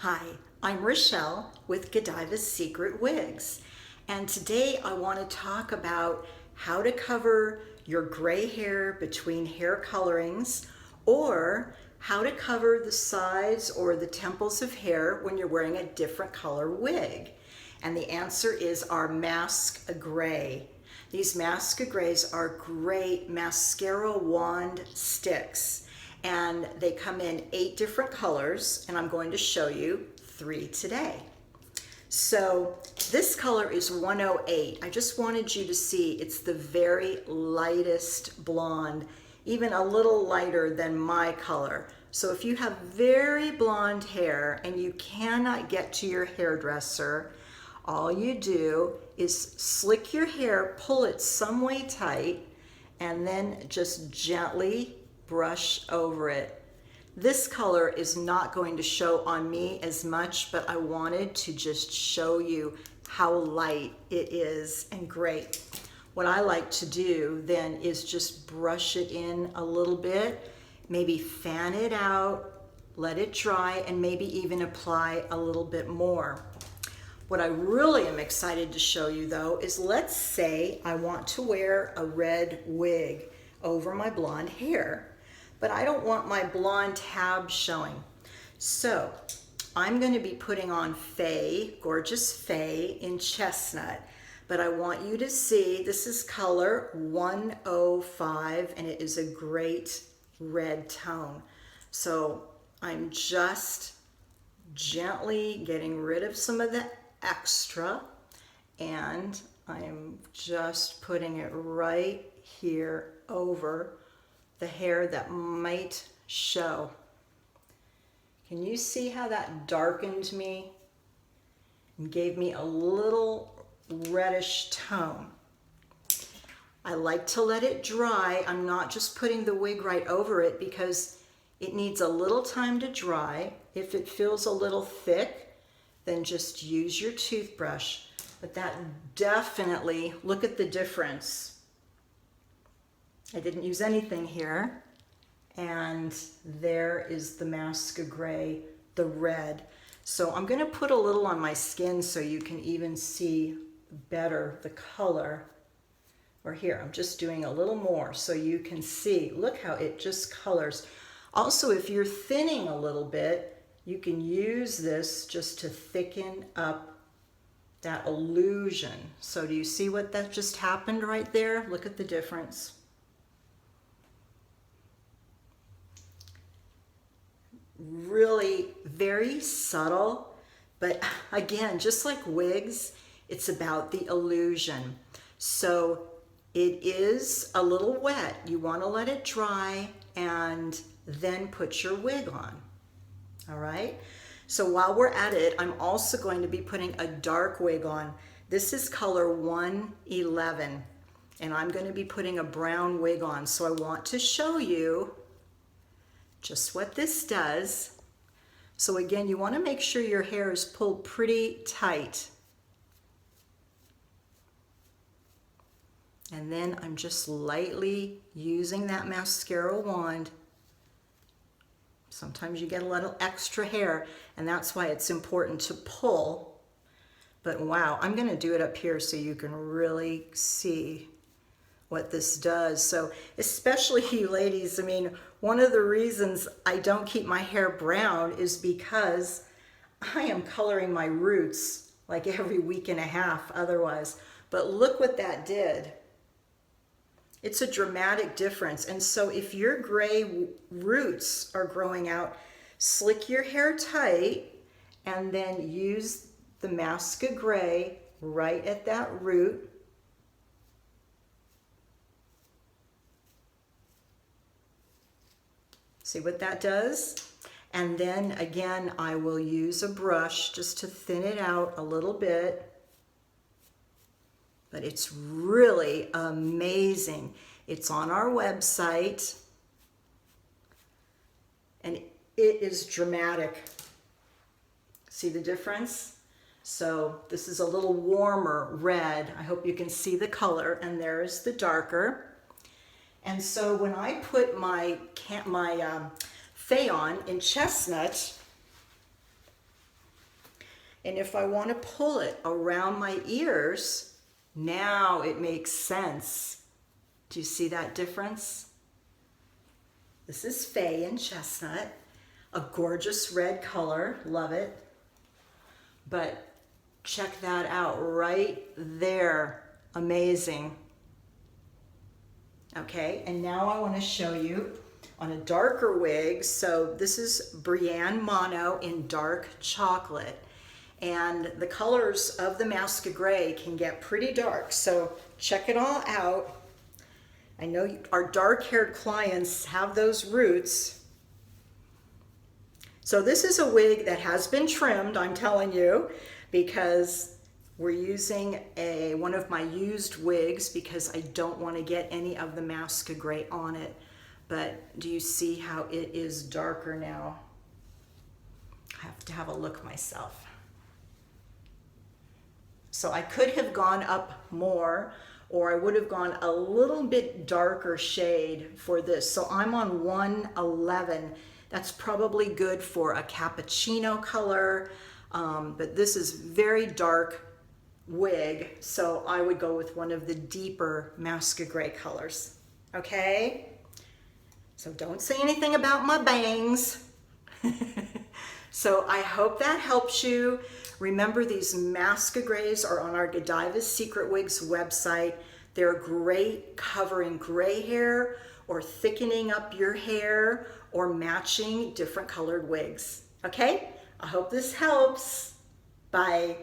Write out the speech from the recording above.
Hi, I'm Rochelle with Godiva's Secret Wigs, and today I want to talk about how to cover your gray hair between hair colorings, or how to cover the sides or the temples of hair when you're wearing a different color wig. And the answer is our Masc-A-Gray. These Masc-A-Grays are great mascara wand sticks, and they come in 8 different colors, and I'm going to show you 3 today. So this color is 108. I just wanted you to see it's the very lightest blonde, even a little lighter than my color. So if you have very blonde hair and you cannot get to your hairdresser, all you do is slick your hair, pull it some way tight, and then just gently brush over it. This color is not going to show on me as much, but I wanted to just show you how light it is and great. What I like to do then is just brush it in a little bit, maybe fan it out, let it dry, and maybe even apply a little bit more. What I really am excited to show you though is, let's say I want to wear a red wig over my blonde hair, but I don't want my blonde tab showing. So I'm going to be putting on Faye, gorgeous Faye in Chestnut, but I want you to see this is color 105 and it is a great red tone. So I'm just gently getting rid of some of the extra, and I'm just putting it right here over the hair that might show. Can you see how that darkened me and gave me a little reddish tone? I like to let it dry. I'm not just putting the wig right over it because it needs a little time to dry. If it feels a little thick, then just use your toothbrush. But that definitely, look at the difference. I didn't use anything here. And there is the Masc-A-Gray, the red. So I'm gonna put a little on my skin so you can even see better the color. Or here, I'm just doing a little more so you can see. Look how it just colors. Also, if you're thinning a little bit, you can use this just to thicken up that illusion. So do you see what that just happened right there? Look at the difference. Really very subtle, but again, just like wigs, it's about the illusion. So it is a little wet. You want to let it dry and then put your wig on. All right, so while we're at it, I'm also going to be putting a dark wig on. This is color 111, and I'm going to be putting a brown wig on. So I want to show you just what this does. So again, you want to make sure your hair is pulled pretty tight. And then I'm just lightly using that mascara wand. Sometimes you get a little extra hair, and that's why it's important to pull. But wow, I'm going to do it up here so you can really see what this does. So especially you ladies, I mean, one of the reasons I don't keep my hair brown is because I am coloring my roots like every week and a half otherwise. But look what that did. It's a dramatic difference. And so if your gray roots are growing out, slick your hair tight and then use the Masc-A-Gray right at that root. See what that does? And then again, I will use a brush just to thin it out a little bit. But it's really amazing. It's on our website, and it is dramatic. See the difference? So this is a little warmer red. I hope you can see the color, and there's the darker. And so when I put my Faye on in Chestnut, And if I want to pull it around my ears, now it makes sense. Do you see that difference? This is Faye in Chestnut, a gorgeous red color, love it. But check that out right there, amazing. Okay, and now I want to show you on a darker wig. So this is Brianne Mono in dark chocolate. And the colors of the Masc-A-Gray can get pretty dark. So check it all out. I know our dark-haired clients have those roots. So this is a wig that has been trimmed, I'm telling you, because we're using one of my used wigs because I don't want to get any of the Masc-A-Gray on it. But do you see how it is darker now? I have to have a look myself. So I could have gone up more, or I would have gone a little bit darker shade for this. So I'm on 111. That's probably good for a cappuccino color, but this is very dark wig, so I would go with one of the deeper Masc-A-Gray colors, okay? So don't say anything about my bangs. So I hope that helps you. Remember, these Masc-A-Grays are on our Godiva Secret Wigs website. They're great covering gray hair or thickening up your hair or matching different colored wigs. Okay? I hope this helps. Bye.